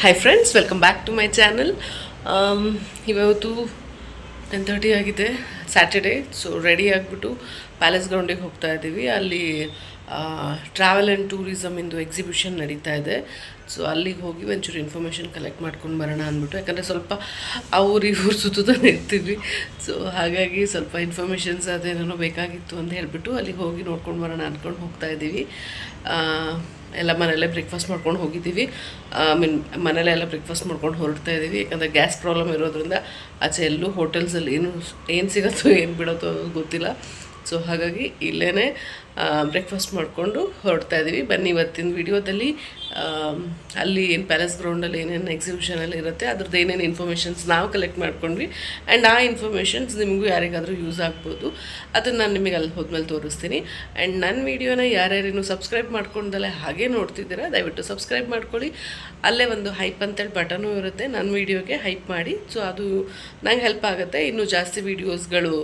Hi friends, welcome back to my channel. ಇವತ್ತು 10:30 ಆಗಿದೆ, Saturday. So ready ಆಗಿಬಿಟ್ಟು palace ಗ್ರೌಂಡಿಗೆ ಹೋಗ್ತಾ ಇದ್ದೀವಿ. ಅಲ್ಲಿ ಟ್ರಾವೆಲ್ ಆ್ಯಂಡ್ ಟೂರಿಸಮ್ ಇಂದು ಎಕ್ಸಿಬಿಷನ್ ನಡೀತಾ ಇದೆ. ಸೊ ಅಲ್ಲಿಗೆ ಹೋಗಿ ಒಂಚೂರು ಇನ್ಫಾರ್ಮೇಷನ್ ಕಲೆಕ್ಟ್ ಮಾಡ್ಕೊಂಡು ಬರೋಣ ಅಂದ್ಬಿಟ್ಟು, ಯಾಕಂದರೆ ಸ್ವಲ್ಪ ಇವ್ರು ಸುತ್ತಾನೆ ಇರ್ತೀವಿ. ಸೊ ಹಾಗಾಗಿ ಸ್ವಲ್ಪ ಇನ್ಫಾರ್ಮೇಷನ್ಸ್ ಅದೇನೋ ಬೇಕಾಗಿತ್ತು ಅಂತ ಹೇಳಿಬಿಟ್ಟು ಅಲ್ಲಿಗೆ ಹೋಗಿ ನೋಡ್ಕೊಂಡು ಬರೋಣ ಅಂದ್ಕೊಂಡು ಹೋಗ್ತಾ ಇದ್ದೀವಿ. ಎಲ್ಲ ಮನೆಯಲ್ಲೇ ಬ್ರೇಕ್ಫಾಸ್ಟ್ ಮಾಡ್ಕೊಂಡು ಹೋಗಿದ್ದೀವಿ. ಮನೆಯಲ್ಲೆಲ್ಲ ಬ್ರೇಕ್ಫಾಸ್ಟ್ ಮಾಡ್ಕೊಂಡು ಹೊರಡ್ತಾ ಇದ್ದೀವಿ. ಯಾಕಂದರೆ ಗ್ಯಾಸ್ ಪ್ರಾಬ್ಲಮ್ ಇರೋದ್ರಿಂದ ಆಚೆ ಎಲ್ಲೂ ಹೋಟೆಲ್ಸಲ್ಲಿ ಏನು ಸಿಗುತ್ತೋ ಏನು ಬಿಡುತ್ತೋ ಗೊತ್ತಿಲ್ಲ. ಸೊ ಹಾಗಾಗಿ ಇಲ್ಲೇ ಬ್ರೇಕ್ಫಾಸ್ಟ್ ಮಾಡಿಕೊಂಡು ಹೊರಡ್ತಾ ಇದ್ದೀವಿ. ಬನ್ನಿ, ಇವತ್ತಿನ ವಿಡಿಯೋದಲ್ಲಿ ಅಲ್ಲಿ ಏನು ಪ್ಯಾಲೇಸ್ ಗ್ರೌಂಡಲ್ಲಿ ಏನೇನು ಎಕ್ಸಿಬಿಷನಲ್ಲಿ ಇರುತ್ತೆ ಅದ್ರದ್ದು ಏನೇನು ಇನ್ಫಾರ್ಮೇಷನ್ಸ್ ನಾವು ಕಲೆಕ್ಟ್ ಮಾಡ್ಕೊಂಡ್ವಿ, ಆ್ಯಂಡ್ ಆ ಇನ್ಫಾರ್ಮೇಷನ್ಸ್ ನಿಮಗೂ ಯಾರಿಗಾದರೂ ಯೂಸ್ ಆಗ್ಬೋದು. ಅದನ್ನು ನಾನು ನಿಮಗೆ ಅಲ್ಲಿ ಹೋದ್ಮೇಲೆ ತೋರಿಸ್ತೀನಿ. ಆ್ಯಂಡ್ ನನ್ನ ವೀಡಿಯೋನ ಯಾರ್ಯಾರೇನು ಸಬ್ಸ್ಕ್ರೈಬ್ ಮಾಡ್ಕೊಂಡಲ್ಲೇ ಹಾಗೆ ನೋಡ್ತಿದ್ದೀರಾ, ದಯವಿಟ್ಟು ಸಬ್ಸ್ಕ್ರೈಬ್ ಮಾಡ್ಕೊಳ್ಳಿ. ಅಲ್ಲೇ ಒಂದು ಹೈಪ್ ಅಂತೇಳಿ ಬಟನು ಇರುತ್ತೆ, ನನ್ನ ವೀಡಿಯೋಗೆ ಹೈಪ್ ಮಾಡಿ. ಸೊ ಅದು ನಂಗೆ ಹೆಲ್ಪ್ ಆಗುತ್ತೆ, ಇನ್ನೂ ಜಾಸ್ತಿ ವೀಡಿಯೋಸ್ಗಳು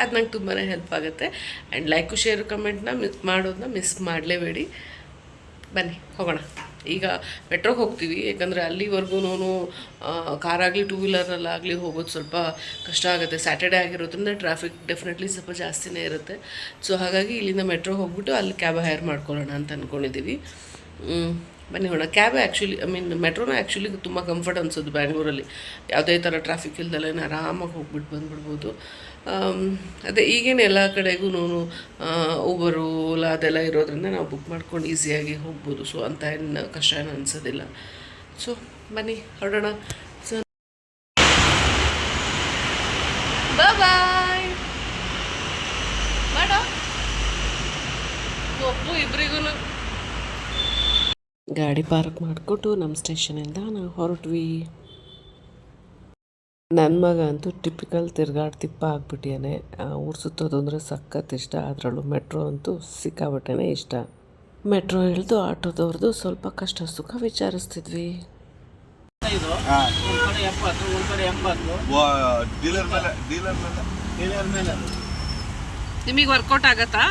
ಅದು ನಂಗೆ ತುಂಬಾ ಹೆಲ್ಪ್ ಆಗುತ್ತೆ. ಆ್ಯಂಡ್ ಲೈಕು ಶೇರು ಕಮೆಂಟ್ನ ಮಾಡೋದನ್ನ ಮಿಸ್ ಮಾಡಲೇಬೇಡಿ. ಬನ್ನಿ ಹೋಗೋಣ. ಈಗ ಮೆಟ್ರೋಗೆ ಹೋಗ್ತೀವಿ, ಯಾಕಂದರೆ ಅಲ್ಲಿವರೆಗೂ ಕಾರಾಗಲಿ ಟೂ ವೀಲರಲ್ಲಾಗಲಿ ಹೋಗೋದು ಸ್ವಲ್ಪ ಕಷ್ಟ ಆಗುತ್ತೆ. ಸ್ಯಾಟರ್ಡೇ ಆಗಿರೋದ್ರಿಂದ ಟ್ರಾಫಿಕ್ ಡೆಫಿನೆಟ್ಲಿ ಸ್ವಲ್ಪ ಜಾಸ್ತಿನೇ ಇರುತ್ತೆ. ಸೊ ಹಾಗಾಗಿ ಇಲ್ಲಿಂದ ಮೆಟ್ರೋಗೆ ಹೋಗ್ಬಿಟ್ಟು ಅಲ್ಲಿ ಕ್ಯಾಬ್ ಹೈರ್ ಮಾಡ್ಕೊಳ್ಳೋಣ ಅಂತ ಅಂದ್ಕೊಂಡಿದ್ದೀವಿ. ಬನ್ನಿ ಹೋಗೋಣ. ಕ್ಯಾಬ್ ಆ್ಯಕ್ಚುಲಿ ಮೆಟ್ರೋನ ಆ್ಯಕ್ಚುಲಿ ತುಂಬ ಕಂಫರ್ಟ್ ಅನಿಸೋದು ಬ್ಯಾಂಗ್ಳೂರಲ್ಲಿ. ಯಾವುದೇ ಥರ ಟ್ರಾಫಿಕ್ ಇಲ್ದಲೇ ಆರಾಮಾಗಿ ಹೋಗ್ಬಿಟ್ಟು ಬಂದ್ಬಿಡ್ಬೋದು. ಅದೇ ಈಗೇನು ಎಲ್ಲ ಕಡೆಗೂ ಊಬರು, ಓಲಾ ಅದೆಲ್ಲ ಇರೋದ್ರಿಂದ ನಾವು ಬುಕ್ ಮಾಡ್ಕೊಂಡು ಈಸಿಯಾಗಿ ಹೋಗ್ಬೋದು. ಸೊ ಅಂತ ಏನು ಕಷ್ಟ ಏನು ಅನಿಸೋದಿಲ್ಲ. ಸೊ ಬನ್ನಿ ಹೊರಡೋಣ. ಸೊ ಬಾಯ್ ಮಾಡೋ ಒಬ್ಬರು ಇಬ್ಬರಿಗೂ ಗಾಡಿ ಪಾರ್ಕ್ ಮಾಡಿಕೊಟ್ಟು ನಮ್ಮ ಸ್ಟೇಷನಿಂದ ನಾವು ಹೊರಟ್ವಿ. ನನ್ನ ಮಗ ಅಂತೂ ಟಿಪಿಕಲ್ ತಿಪ್ಪ ಆಗ್ಬಿಟ್ಟಿಯಾನೆ. ಊರು ಸುತ್ತೋದು ಅಂದರೆ ಸಖತ್ ಇಷ್ಟ. ಅದರಲ್ಲೂ ಮೆಟ್ರೋ ಅಂತೂ ಸಿಕ್ಕಾಬಿಟ್ಟೆನೇ ಇಷ್ಟ. ಮೆಟ್ರೋ ಇಳಿದು ಆಟೋದವ್ರದ್ದು ಸ್ವಲ್ಪ ಕಷ್ಟ ಸುಖ ವಿಚಾರಿಸ್ತಿದ್ವಿ. ನಿಮಗೆ ವರ್ಕೌಟ್ ಆಗತ್ತಾ?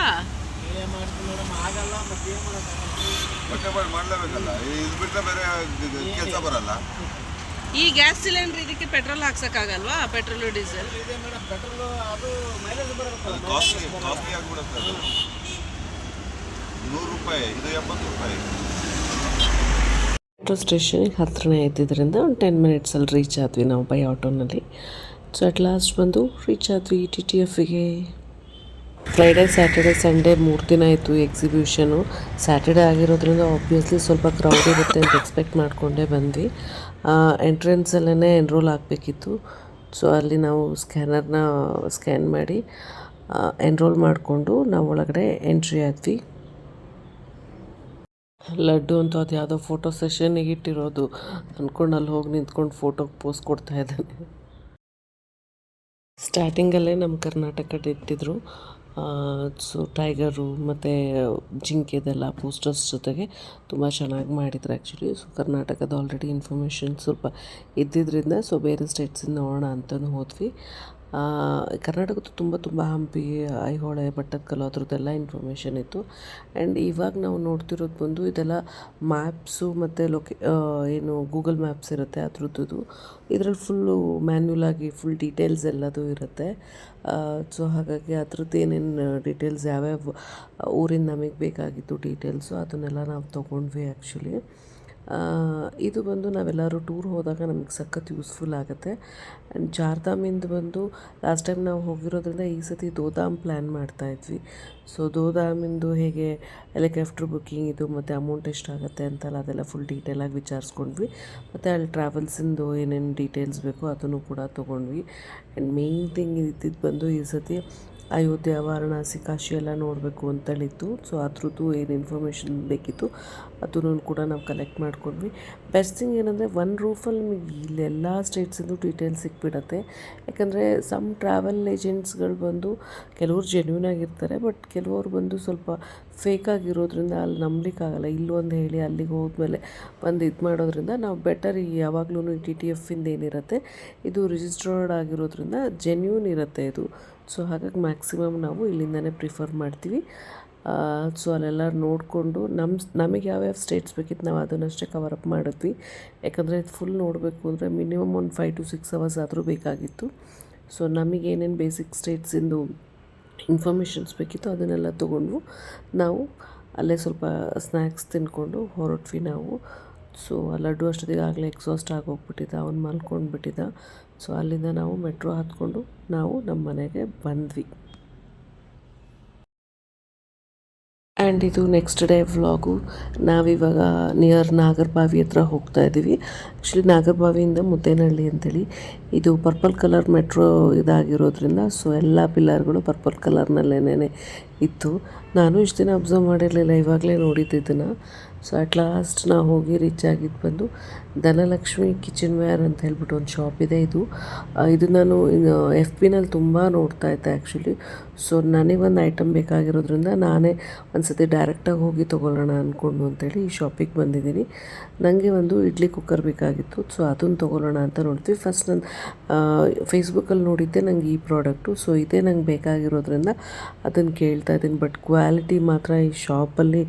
ಈ ಗ್ಯಾಸ್ ಸಿಲಿಂಡರ್ ಇದಕ್ಕೆ ಪೆಟ್ರೋಲ್ ಹಾಕ್ಸಕ್ಕಾಗಲ್ವಾ? ಪೆಟ್ರೋಲು ಡೀಸೆಲ್ ಮೆಟ್ರೋ ಸ್ಟೇಷನಿಗೆ ಹತ್ರನೇ ಇದ್ದಿದ್ದರಿಂದ ಒಂದು 10 ಮಿನಿಟ್ಸಲ್ಲಿ ರೀಚ್ ಆದ್ವಿ ನಾವು ಬೈ ಆಟೋನಲ್ಲಿ. ಸೊ ಅಟ್ ಲಾಸ್ಟ್ ಬಂದು ರೀಚ್ ಆದ್ವಿ TTFಗೆ. ಫ್ರೈಡೇ, ಸ್ಯಾಟರ್ಡೆ, ಸಂಡೇ 3 ದಿನ ಆಯಿತು ಎಕ್ಸಿಬಿಷನು. ಸ್ಯಾಟರ್ಡೆ ಆಗಿರೋದ್ರಿಂದ ಆಬ್ವಿಯಸ್ಲಿ ಸ್ವಲ್ಪ ಕ್ರೌಡ್ ಇರುತ್ತೆ ಅಂತ ಎಕ್ಸ್ಪೆಕ್ಟ್ ಮಾಡಿಕೊಂಡೇ ಬಂದ್ವಿ. ಎಂಟ್ರೆನ್ಸಲ್ಲೇ ಎನ್ರೋಲ್ ಆಗಬೇಕಿತ್ತು. ಸೊ ಅಲ್ಲಿ ನಾವು ಸ್ಕ್ಯಾನರ್ನ ಸ್ಕ್ಯಾನ್ ಮಾಡಿ ಎನ್ರೋಲ್ ಮಾಡಿಕೊಂಡು ನಾವು ಒಳಗಡೆ ಎಂಟ್ರಿ ಆದ್ವಿ. ಲಡ್ಡು ಅಂತೂ ಅದು ಯಾವುದೋ ಫೋಟೋ ಸೆಷನ್ನಿಗೆ ಇಟ್ಟಿರೋದು ಅಂದ್ಕೊಂಡು ಅಲ್ಲಿ ಹೋಗಿ ನಿಂತ್ಕೊಂಡು ಫೋಟೋಗೆ ಪೋಸ್ ಕೊಡ್ತಾ ಇದ್ದಾನೆ. ಸ್ಟಾರ್ಟಿಂಗಲ್ಲೇ ನಮ್ಮ ಕರ್ನಾಟಕದ ಇಟ್ಟಿದ್ರು. ಸೊ ಟೈಗರು ಮತ್ತು ಜಿಂಕೆದೆಲ್ಲ ಪೋಸ್ಟರ್ಸ್ ಜೊತೆಗೆ ತುಂಬ ಚೆನ್ನಾಗಿ ಮಾಡಿದ್ರು ಆ್ಯಕ್ಚುಲಿ. ಸೊ ಕರ್ನಾಟಕದ ಆಲ್ರೆಡಿ ಇನ್ಫಾರ್ಮೇಷನ್ ಸ್ವಲ್ಪ ಇದ್ದಿದ್ದರಿಂದ ಸೊ ಬೇರೆ ಸ್ಟೇಟ್ಸಿಂದ ನೋಡೋಣ ಅಂತಲೂ ಹೋದ್ವಿ. ಕರ್ನಾಟಕದ್ದು ತುಂಬ ಹಂಪಿ, ಐಹೊಳೆ, ಪಟ್ಟದಕಲ್ಲು ಅದ್ರದ್ದೆಲ್ಲ ಇನ್ಫಾರ್ಮೇಷನ್ ಇತ್ತು. ಆ್ಯಂಡ್ ಇವಾಗ ನಾವು ನೋಡ್ತಿರೋದು ಬಂದು ಇದೆಲ್ಲ ಮ್ಯಾಪ್ಸು ಮತ್ತು ಏನು ಗೂಗಲ್ ಮ್ಯಾಪ್ಸ್ ಇರುತ್ತೆ ಅದ್ರದ್ದು. ಇದರಲ್ಲಿ ಫುಲ್ಲು ಮ್ಯಾನ್ಯುಲ್ ಆಗಿ ಫುಲ್ ಡೀಟೇಲ್ಸ್ ಎಲ್ಲದೂ ಇರುತ್ತೆ. ಸೊ ಹಾಗಾಗಿ ಅದ್ರದ್ದು ಏನೇನು ಡೀಟೇಲ್ಸ್ ಯಾವ್ಯಾವ ಊರಿಂದ ನಮಗೆ ಬೇಕಾಗಿತ್ತು ಡೀಟೇಲ್ಸು ಅದನ್ನೆಲ್ಲ ನಾವು ತೊಗೊಂಡ್ವಿ ಆ್ಯಕ್ಚುಲಿ. ಇದು ಬಂದು ನಾವೆಲ್ಲರೂ ಟೂರ್ ಹೋದಾಗ ನಮಗೆ ಸಖತ್ ಯೂಸ್ಫುಲ್ ಆಗುತ್ತೆ. ಆ್ಯಂಡ್ ಚಾರ್ಧಾಮಿಂದ ಬಂದು ಲಾಸ್ಟ್ ಟೈಮ್ ನಾವು ಹೋಗಿರೋದ್ರಿಂದ ಈ ಸತಿ ದೋಧಾಮ್ ಪ್ಲ್ಯಾನ್ ಮಾಡ್ತಾಯಿದ್ವಿ. ಸೊ ದೋಧಾಮಿಂದು ಹೇಗೆ ಹೆಲಿಕಾಪ್ಟರ್ ಬುಕ್ಕಿಂಗ್ ಇದು ಮತ್ತು ಅಮೌಂಟ್ ಎಷ್ಟಾಗುತ್ತೆ ಅಂತೆಲ್ಲ ಅದೆಲ್ಲ ಫುಲ್ ಡೀಟೇಲಾಗಿ ವಿಚಾರಿಸ್ಕೊಂಡ್ವಿ. ಮತ್ತು ಅಲ್ಲಿ ಟ್ರಾವೆಲ್ಸಿಂದು ಏನೇನು ಡೀಟೇಲ್ಸ್ ಬೇಕೋ ಅದನ್ನು ಕೂಡ ತೊಗೊಂಡ್ವಿ. ಆ್ಯಂಡ್ ಮೇಯ್ನ್ ಥಿಂಗ್ ಇದ್ದಿದ್ದು ಬಂದು ಈ ಸತಿ ಅಯೋಧ್ಯೆ, ವಾರಣಾಸಿ, ಕಾಶಿ ಎಲ್ಲ ನೋಡಬೇಕು ಅಂತೇಳಿತ್ತು. ಸೊ ಅದ್ರದ್ದು ಏನು ಇನ್ಫಾರ್ಮೇಷನ್ ಬೇಕಿತ್ತು ಅದನ್ನು ಕೂಡ ನಾವು ಕಲೆಕ್ಟ್ ಮಾಡ್ಕೊಂಡ್ವಿ. ಬೆಸ್ಟ್ ಥಿಂಗ್ ಏನಂದರೆ ಒನ್ ರೂಫಲ್ಲಿ ನಿಮಗೆ ಇಲ್ಲೆಲ್ಲ ಸ್ಟೇಟ್ಸಿಂದು ಡೀಟೇಲ್ಸ್ ಸಿಕ್ಬಿಡತ್ತೆ. ಯಾಕಂದರೆ ಸಮ್ ಟ್ರಾವೆಲ್ ಏಜೆಂಟ್ಸ್ಗಳು ಬಂದು ಕೆಲವ್ರು ಜೆನ್ಯೂನ್ ಆಗಿರ್ತಾರೆ, ಬಟ್ ಕೆಲವರು ಬಂದು ಸ್ವಲ್ಪ ಫೇಕ್ ಆಗಿರೋದ್ರಿಂದ ಅಲ್ಲಿ ನಂಬಲಿಕ್ಕಾಗಲ್ಲ. ಇಲ್ಲೊಂದು ಹೇಳಿ ಅಲ್ಲಿಗೆ ಹೋದ್ಮೇಲೆ ಬಂದು ಇದು ಮಾಡೋದ್ರಿಂದ ನಾವು ಬೆಟರ್ ಯಾವಾಗಲೂ TTFಿಂದ ಏನಿರುತ್ತೆ ಇದು ರಿಜಿಸ್ಟರ್ಡ್ ಆಗಿರೋದ್ರಿಂದ ಜೆನ್ಯೂನ್ ಇರುತ್ತೆ ಇದು. ಸೊ ಹಾಗಾಗಿ ಮ್ಯಾಕ್ಸಿಮಮ್ ನಾವು ಇಲ್ಲಿಂದನೇ ಪ್ರಿಫರ್ ಮಾಡ್ತೀವಿ. ಸೊ ಅಲ್ಲೆಲ್ಲ ನೋಡಿಕೊಂಡು ನಮಗೆ ಯಾವ್ಯಾವ ಸ್ಟೇಟ್ಸ್ ಬೇಕಿತ್ತು ನಾವು ಅದನ್ನಷ್ಟೇ ಕವರಪ್ ಮಾಡಿದ್ವಿ. ಯಾಕಂದರೆ ಇದು ಫುಲ್ ನೋಡಬೇಕು ಅಂದರೆ ಮಿನಿಮಮ್ ಒಂದು 5 to 6 hours ಆದರೂ ಬೇಕಾಗಿತ್ತು. ಸೊ ನಮಗೇನೇನು ಬೇಸಿಕ್ ಸ್ಟೇಟ್ಸಿಂದು ಇನ್ಫಾರ್ಮೇಷನ್ಸ್ ಬೇಕಿತ್ತು ಅದನ್ನೆಲ್ಲ ತೊಗೊಂಡು ನಾವು ಅಲ್ಲೇ ಸ್ವಲ್ಪ ಸ್ನ್ಯಾಕ್ಸ್ ತಿಂದ್ಕೊಂಡು ಹೊರಟ್ವಿ ನಾವು. ಸೊ ಆ ಲಡ್ಡು ಅಷ್ಟೊತ್ತಿಗೆ ಆಗಲೇ ಎಕ್ಸಾಸ್ಟ್ ಆಗೋಗ್ಬಿಟ್ಟಿದ್ದ, ಅವ್ನು ಮಲ್ಕೊಂಡ್ಬಿಟ್ಟಿದ್ದ. ಸೊ ಅಲ್ಲಿಂದ ನಾವು ಮೆಟ್ರೋ ಹತ್ಕೊಂಡು ನಾವು ನಮ್ಮ ಮನೆಗೆ ಬಂದ್ವಿ. ಆ್ಯಂಡ್ ಇದು ನೆಕ್ಸ್ಟ್ ಡೇ ವ್ಲಾಗು. ನಾವಿವಾಗ ನಿಯರ್ ನಾಗರಬಾವಿ ಹತ್ರ ಹೋಗ್ತಾ ಇದ್ದೀವಿ. ಆ್ಯಕ್ಚುಲಿ ನಾಗರಬಾವಿಯಿಂದ ಮುದ್ದೇನಹಳ್ಳಿ ಅಂತೇಳಿ ಇದು ಪರ್ಪಲ್ ಕಲರ್ ಮೆಟ್ರೋ ಇದಾಗಿರೋದ್ರಿಂದ ಸೊ ಎಲ್ಲ ಪಿಲ್ಲರ್ಗಳು ಪರ್ಪಲ್ ಕಲರ್ನಲ್ಲೇನೇ ಇತ್ತು. ನಾನು ಇಷ್ಟು ದಿನ ಅಬ್ಸರ್ವ್ ಮಾಡಿರಲಿಲ್ಲ, ಇವಾಗಲೇ ನೋಡಿದ್ದನ್ನು. ಸೊ ಅಟ್ ಲಾಸ್ಟ್ ನಾವು ಹೋಗಿ ರೀಚ್ ಆಗಿದ್ದು ಬಂದು ಧನಲಕ್ಷ್ಮಿ ಕಿಚನ್ ವೇರ್ ಅಂತ ಹೇಳ್ಬಿಟ್ಟು ಒಂದು ಶಾಪ್ ಇದೆ. ಇದು ನಾನು FBನಲ್ಲಿ ತುಂಬ ನೋಡ್ತಾ ಇದ್ದೆ ಆ್ಯಕ್ಚುಲಿ. ಸೊ ನನಗೊಂದು ಐಟಮ್ ಬೇಕಾಗಿರೋದ್ರಿಂದ ನಾನೇ ಒಂದು ಸತಿ ಡೈರೆಕ್ಟಾಗಿ ಹೋಗಿ ತೊಗೊಳ್ಳೋಣ ಅಂದ್ಕೊಂಡು ಅಂತೇಳಿ ಈ ಶಾಪಿಗೆ ಬಂದಿದ್ದೀನಿ. ನನಗೆ ಒಂದು ಇಡ್ಲಿ ಕುಕ್ಕರ್ ಬೇಕಾಗಿತ್ತು. ಸೊ ಅದನ್ನು ತೊಗೊಳ್ಳೋಣ ಅಂತ ನೋಡ್ತೀವಿ. ಫಸ್ಟ್ ನಾನು ಫೇಸ್ಬುಕ್ಕಲ್ಲಿ ನೋಡಿದ್ದೆ ನನಗೆ ಈ ಪ್ರಾಡಕ್ಟು. ಸೊ ಇದೇ ನಂಗೆ ಬೇಕಾಗಿರೋದ್ರಿಂದ ಅದನ್ನು ಕೇಳ್ತಾ ಇದ್ದೀನಿ. ಬಟ್ ಕ್ವಾಲಿಟಿ ಮಾತ್ರ ಈ ಶಾಪಲ್ಲಿ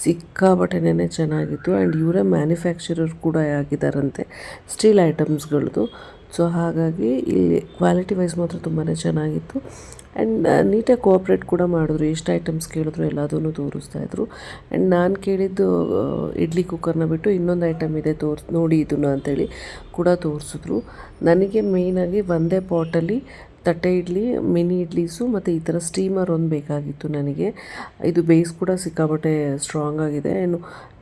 ಸಿಕ್ಕಾಪಟ್ಟೆನೇ ಚೆನ್ನಾಗಿತ್ತು. ಆ್ಯಂಡ್ ಇವರೇ ಮ್ಯಾನುಫ್ಯಾಕ್ಚರರ್ ಕೂಡ ಆಗಿದ್ದಾರಂತೆ ಸ್ಟೀಲ್ ಐಟಮ್ಸ್ಗಳದ್ದು. ಸೊ ಹಾಗಾಗಿ ಇಲ್ಲಿ ಕ್ವಾಲಿಟಿ ವೈಸ್ ಮಾತ್ರ ತುಂಬಾ ಚೆನ್ನಾಗಿತ್ತು. ಆ್ಯಂಡ್ ನೀಟಾಗಿ ಕೋಆಪ್ರೇಟ್ ಕೂಡ ಮಾಡಿದ್ರು. ಎಷ್ಟು ಐಟಮ್ಸ್ ಕೇಳಿದ್ರು ಎಲ್ಲದನ್ನು ತೋರಿಸ್ತಾಯಿದ್ರು. ಆ್ಯಂಡ್ ನಾನು ಕೇಳಿದ್ದು ಇಡ್ಲಿ ಕುಕ್ಕರ್ನ ಬಿಟ್ಟು ಇನ್ನೊಂದು ಐಟಮ್ ಇದೆ ನೋಡಿ ಇದನ್ನು ಅಂತೇಳಿ ಕೂಡ ತೋರಿಸಿದ್ರು. ನನಗೆ ಮೇಯ್ನಾಗಿ ಒಂದೇ ಪಾಟಲ್ಲಿ ತಟ್ಟೆ ಇಡ್ಲಿ, ಮಿನಿ ಇಡ್ಲೀಸು ಮತ್ತು ಈ ಥರ ಸ್ಟೀಮರ್ ಒಂದು ಬೇಕಾಗಿತ್ತು ನನಗೆ. ಇದು ಬೇಸ್ ಕೂಡ ಸಿಕ್ಕಾಬಟ್ಟೆ ಸ್ಟ್ರಾಂಗ್ ಆಗಿದೆ.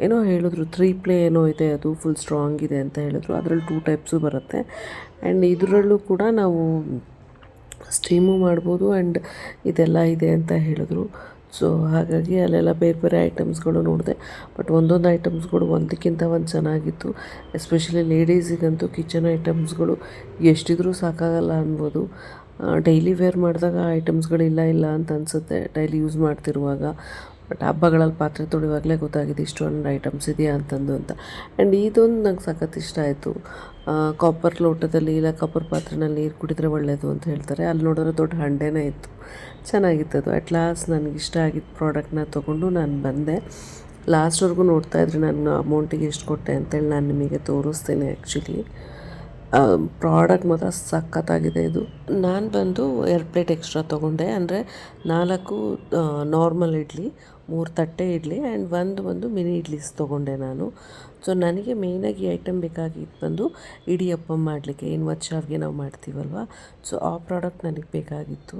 ಏನೋ ಹೇಳಿದ್ರು 3 ಪ್ಲೇ ಏನೋ ಇದೆ, ಅದು ಫುಲ್ ಸ್ಟ್ರಾಂಗ್ ಇದೆ ಅಂತ ಹೇಳಿದ್ರು. ಅದರಲ್ಲಿ 2 ಟೈಪ್ಸು ಬರುತ್ತೆ. ಆ್ಯಂಡ್ ಇದರಲ್ಲೂ ಕೂಡ ನಾವು ಸ್ಟೀಮು ಮಾಡ್ಬೋದು ಆ್ಯಂಡ್ ಇದೆಲ್ಲ ಇದೆ ಅಂತ ಹೇಳಿದ್ರು. ಸೊ ಹಾಗಾಗಿ ಅಲ್ಲೆಲ್ಲ ಬೇರೆ ಬೇರೆ ಐಟಮ್ಸ್ಗಳು ನೋಡಿದೆ. ಬಟ್ ಒಂದೊಂದು ಐಟಮ್ಸ್ಗಳು ಒಂದಕ್ಕಿಂತ ಒಂದು ಚೆನ್ನಾಗಿತ್ತು. ಎಸ್ಪೆಷಲಿ ಲೇಡೀಸಿಗಂತೂ ಕಿಚನ್ ಐಟಮ್ಸ್ಗಳು ಎಷ್ಟಿದ್ರೂ ಸಾಕಾಗಲ್ಲ ಅನ್ಬೋದು. ಡೈಲಿ ವೇರ್ ಮಾಡಿದಾಗ ಐಟಮ್ಸ್ಗಳಿಲ್ಲ ಅಂತ ಅನಿಸುತ್ತೆ ಡೈಲಿ ಯೂಸ್ ಮಾಡ್ತಿರುವಾಗ. ಬಟ್ ಹಬ್ಬಗಳಲ್ಲಿ ಪಾತ್ರೆ ತೊಳೆಯುವಾಗಲೇ ಗೊತ್ತಾಗಿದೆ ಇಷ್ಟೊಂದು ಐಟಮ್ಸ್ ಇದೆಯಾ ಅಂತಂದು ಅಂತ. ಆ್ಯಂಡ್ ಇದೊಂದು ನಂಗೆ ಸಖತ್ ಇಷ್ಟ ಆಯಿತು. ಕಾಪರ್ ಲೋಟದಲ್ಲಿ ಇಲ್ಲ ಕಾಪರ್ ಪಾತ್ರೆನಲ್ಲಿ ನೀರು ಕುಡಿದ್ರೆ ಒಳ್ಳೆಯದು ಅಂತ ಹೇಳ್ತಾರೆ. ಅಲ್ಲಿ ನೋಡಿದ್ರೆ ದೊಡ್ಡ ಹಂಡೆನೇ ಇತ್ತು, ಚೆನ್ನಾಗಿತ್ತು ಅದು. ಅಟ್ ಲಾಸ್ಟ್ ನನಗೆ ಇಷ್ಟ ಆಗಿದ್ದ ಪ್ರಾಡಕ್ಟ್ನ ತೊಗೊಂಡು ನಾನು ಬಂದೆ. ಲಾಸ್ಟ್ವರೆಗೂ ನೋಡ್ತಾಯಿದ್ರಿ ನಾನು ಅಮೌಂಟಿಗೆ ಎಷ್ಟು ಕೊಟ್ಟೆ ಅಂತೇಳಿ ನಾನು ನಿಮಗೆ ತೋರಿಸ್ತೇನೆ. ಆ್ಯಕ್ಚುಲಿ ಪ್ರಾಡಕ್ಟ್ ಮಾತ್ರ ಸಖತ್ತಾಗಿದೆ ಇದು. ನಾನು ಬಂದು 2 ಪ್ಲೇಟ್ ಎಕ್ಸ್ಟ್ರಾ ತೊಗೊಂಡೆ. ಅಂದರೆ 4 ನಾರ್ಮಲ್ ಇಡ್ಲಿ, 3 ತಟ್ಟೆ ಇಡ್ಲಿ ಆ್ಯಂಡ್ ಒಂದು ಮಿನಿ ಇಡ್ಲೀಸ್ ತೊಗೊಂಡೆ ನಾನು. ಸೊ ನನಗೆ ಮೇಯ್ನಾಗಿ ಐಟಮ್ ಬೇಕಾಗಿದ್ದು ಬಂದು ಇಡಿಯಪ್ಪ ಮಾಡಲಿಕ್ಕೆ, ಏನು ಶಾವಿಗೆ ನಾವು ಮಾಡ್ತೀವಲ್ವ, ಸೊ ಆ ಪ್ರಾಡಕ್ಟ್ ನನಗೆ ಬೇಕಾಗಿತ್ತು.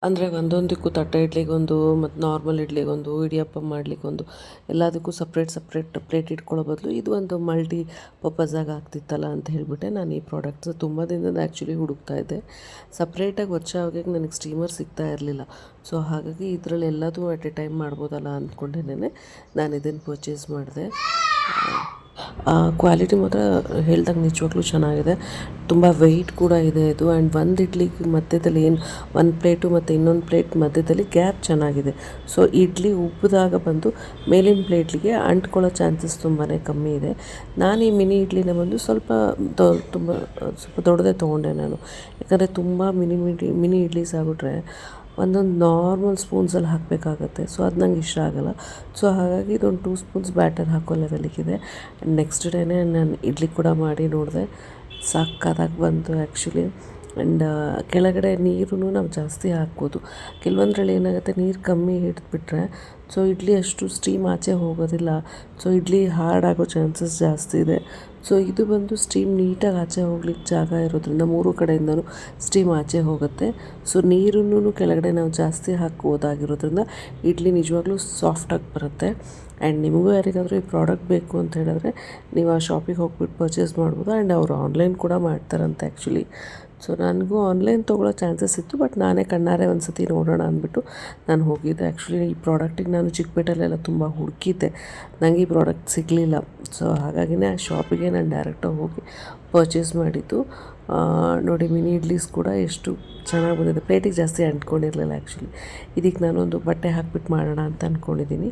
ಅಂದರೆ ಒಂದೊಂದಕ್ಕೂ ತಟ್ಟೆ ಇಡ್ಲಿಗೊಂದು ಮತ್ತು ನಾರ್ಮಲ್ ಇಡ್ಲಿಗೊಂದು, ಇಡಿಯಪ್ಪ ಮಾಡಲಿಕ್ಕೊಂದು, ಎಲ್ಲದಕ್ಕೂ ಸಪ್ರೇಟ್ ಪ್ಲೇಟ್ ಇಟ್ಕೊಳ್ಳೋ ಬದಲು ಇದು ಒಂದು ಮಲ್ಟಿ ಪರ್ಪಸಾಗಿ ಆಗ್ತಿತ್ತಲ್ಲ ಅಂತ ಹೇಳಿಬಿಟ್ಟೆ ನಾನು ಈ ಪ್ರಾಡಕ್ಟ್ಸ್ ತುಂಬ ದಿನದಿಂದ ಆ್ಯಕ್ಚುಲಿ ಹುಡುಕ್ತಾ ಇದ್ದೆ. ಸಪ್ರೇಟಾಗಿ ಹೊಗೆ ನನಗೆ ಸ್ಟೀಮರ್ ಸಿಗ್ತಾ ಇರಲಿಲ್ಲ. ಸೊ ಹಾಗಾಗಿ ಇದರಲ್ಲಿ ಎಲ್ಲದೂ ಅಟ್ ಎ ಟೈಮ್ ಮಾಡ್ಬೋದಲ್ಲ ಅಂದ್ಕೊಂಡೇನೆ ನಾನು ಇದನ್ನು ಪರ್ಚೇಸ್ ಮಾಡಿದೆ. ಕ್ವಾಲಿಟಿ ಮಾತ್ರ ಹೇಳ್ದಂಗೆ ನಿಜವಾಗ್ಲೂ ಚೆನ್ನಾಗಿದೆ. ತುಂಬ ವೆಯ್ಟ್ ಕೂಡ ಇದೆ ಇದು. ಆ್ಯಂಡ್ ಒಂದು ಇಡ್ಲಿಗೆ ಮಧ್ಯದಲ್ಲಿ ಒಂದು ಪ್ಲೇಟು ಮತ್ತು ಇನ್ನೊಂದು ಪ್ಲೇಟ್ ಮಧ್ಯದಲ್ಲಿ ಗ್ಯಾಪ್ ಚೆನ್ನಾಗಿದೆ. ಸೊ ಇಡ್ಲಿ ಉಬ್ಬಿದಾಗ ಬಂದು ಮೇಲಿನ ಪ್ಲೇಟ್ಲಿಗೆ ಅಂಟ್ಕೊಳ್ಳೋ ಚಾನ್ಸಸ್ ತುಂಬಾ ಕಮ್ಮಿ ಇದೆ. ನಾನು ಈ ಮಿನಿ ಇಡ್ಲಿನ ಬಂದು ಸ್ವಲ್ಪ ದೊಡ್ಡದೇ ತೊಗೊಂಡೆ ನಾನು. ಯಾಕಂದರೆ ತುಂಬ ಮಿನಿ ಇಡ್ಲೀಸ್ ಆಗಿಬಿಟ್ರೆ ಒಂದೊಂದು ನಾರ್ಮಲ್ ಸ್ಪೂನ್ಸಲ್ಲಿ ಹಾಕಬೇಕಾಗತ್ತೆ. ಸೊ ಅದು ನಂಗೆ ಇಷ್ಟ ಆಗೋಲ್ಲ. ಸೊ ಹಾಗಾಗಿ ಇದೊಂದು 2 ಸ್ಪೂನ್ಸ್ ಬ್ಯಾಟರ್ ಹಾಕೋ ಲೆವೆಲಿಗಿದೆ. ಆ್ಯಂಡ್ ನೆಕ್ಸ್ಟ್ ಡೇನೇ ನಾನು ಇಡ್ಲಿ ಕೂಡ ಮಾಡಿ ನೋಡಿದೆ, ಸಕ್ಕತ್ತಾಗಿ ಬಂತು ಆ್ಯಕ್ಚುಲಿ. ಆ್ಯಂಡ್ ಕೆಳಗಡೆ ನೀರು ನಾವು ಜಾಸ್ತಿ ಹಾಕ್ಬೋದು. ಕೆಲವೊಂದ್ರಲ್ಲಿ ಏನಾಗುತ್ತೆ, ನೀರು ಕಮ್ಮಿ ಹಿಡಿದ್ಬಿಟ್ರೆ ಸೊ ಇಡ್ಲಿ ಅಷ್ಟು ಸ್ಟೀಮ್ ಆಚೆ ಹೋಗೋದಿಲ್ಲ. ಸೊ ಇಡ್ಲಿ ಹಾರ್ಡ್ ಆಗೋ ಚಾನ್ಸಸ್ ಜಾಸ್ತಿ ಇದೆ. ಸೊ ಇದು ಬಂದು ಸ್ಟೀಮ್ ನೀಟಾಗಿ ಆಚೆ ಹೋಗ್ಲಿಕ್ಕೆ ಜಾಗ ಇರೋದ್ರಿಂದ 3 ಕಡೆಯಿಂದನೂ ಸ್ಟೀಮ್ ಆಚೆ ಹೋಗುತ್ತೆ. ಸೊ ನೀರನ್ನು ಕೆಳಗಡೆ ನಾವು ಜಾಸ್ತಿ ಹಾಕೋದಾಗಿರೋದ್ರಿಂದ ಇಡ್ಲಿ ನಿಜವಾಗ್ಲೂ ಸಾಫ್ಟಾಗಿ ಬರುತ್ತೆ. ಆ್ಯಂಡ್ ನಿಮಗೂ ಯಾರಿಗಾದರೂ ಈ ಪ್ರಾಡಕ್ಟ್ ಬೇಕು ಅಂತ ಹೇಳಿದ್ರೆ ನೀವು ಆ ಶಾಪಿಗೆ ಹೋಗ್ಬಿಟ್ಟು ಪರ್ಚೇಸ್ ಮಾಡ್ಬೋದು. ಆ್ಯಂಡ್ ಅವರು ಆನ್ಲೈನ್ ಕೂಡ ಮಾಡ್ತಾರಂತೆ ಆ್ಯಕ್ಚುಲಿ. ಸೊ ನನಗೂ ಆನ್ಲೈನ್ ತೊಗೊಳ್ಳೋ ಚಾನ್ಸಸ್ ಇತ್ತು. ಬಟ್ ನಾನೇ ಕಣ್ಣಾರೆ ಒಂದು ಸತಿ ನೋಡೋಣ ಅಂದ್ಬಿಟ್ಟು ನಾನು ಹೋಗಿದ್ದೆ. ಆ್ಯಕ್ಚುಲಿ ಈ ಪ್ರಾಡಕ್ಟಿಗೆ ನಾನು ಚಿಕ್ಕಪೇಟೆಲೆಲ್ಲ ತುಂಬ ಹುಡುಕಿದ್ದೆ, ನನಗೆ ಈ ಪ್ರಾಡಕ್ಟ್ ಸಿಗಲಿಲ್ಲ. ಸೊ ಹಾಗಾಗಿನೇ ಆ ಶಾಪಿಗೆ ನಾನು ಡೈರೆಕ್ಟಾಗಿ ಹೋಗಿ ಪರ್ಚೇಸ್ ಮಾಡಿದ್ದು. ನೋಡಿ ಮಿನಿ ಇಡ್ಲೀಸ್ ಕೂಡ ಎಷ್ಟು ಚೆನ್ನಾಗಿ ಬಂದಿದೆ. ಪ್ಲೇಟಿಗೆ ಜಾಸ್ತಿ ಅಂಟ್ಕೊಂಡಿರಲಿಲ್ಲ ಆ್ಯಕ್ಚುಲಿ. ಇದಕ್ಕೆ ನಾನೊಂದು ಬಟ್ಟೆ ಹಾಕ್ಬಿಟ್ಟು ಮಾಡೋಣ ಅಂತ ಅಂದ್ಕೊಂಡಿದ್ದೀನಿ.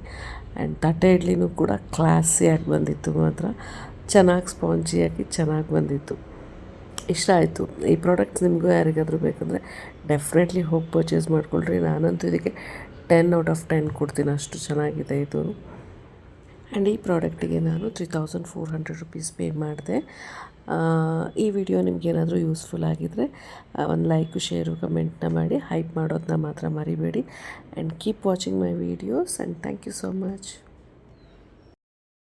ಆ್ಯಂಡ್ ತಟ್ಟೆ ಇಡ್ಲಿನೂ ಕೂಡ ಕ್ಲಾಸಿಯಾಗಿ ಬಂದಿತ್ತು, ಮಾತ್ರ ಚೆನ್ನಾಗಿ ಸ್ಪಾಂಜಿಯಾಗಿ ಚೆನ್ನಾಗಿ ಬಂದಿತ್ತು. ಇಷ್ಟ ಆಯಿತು. ಈ ಪ್ರಾಡಕ್ಟ್ಸ್ ನಿಮಗೂ ಯಾರಿಗಾದರೂ ಬೇಕಂದರೆ ಡೆಫಿನೆಟ್ಲಿ ಹೋಗಿ ಪರ್ಚೇಸ್ ಮಾಡ್ಕೊಳ್ರಿ. ನಾನಂತೂ ಇದಕ್ಕೆ 10/10 ಕೊಡ್ತೀನಿ, ಅಷ್ಟು ಚೆನ್ನಾಗಿದೆ ಇದು. ಆ್ಯಂಡ್ ಈ ಪ್ರಾಡಕ್ಟಿಗೆ ನಾನು 3400 ರುಪೀಸ್ ಪೇ ಮಾಡಿದೆ. ಈ ವಿಡಿಯೋ ನಿಮಗೇನಾದರೂ ಯೂಸ್ಫುಲ್ ಆಗಿದ್ದರೆ ಒಂದು ಲೈಕು, ಶೇರು, ಕಮೆಂಟ್ನ ಮಾಡಿ. ಹೈಪ್ ಮಾಡೋದನ್ನ ಮಾತ್ರ ಮರಿಬೇಡಿ. And keep watching my videos and thank you so much.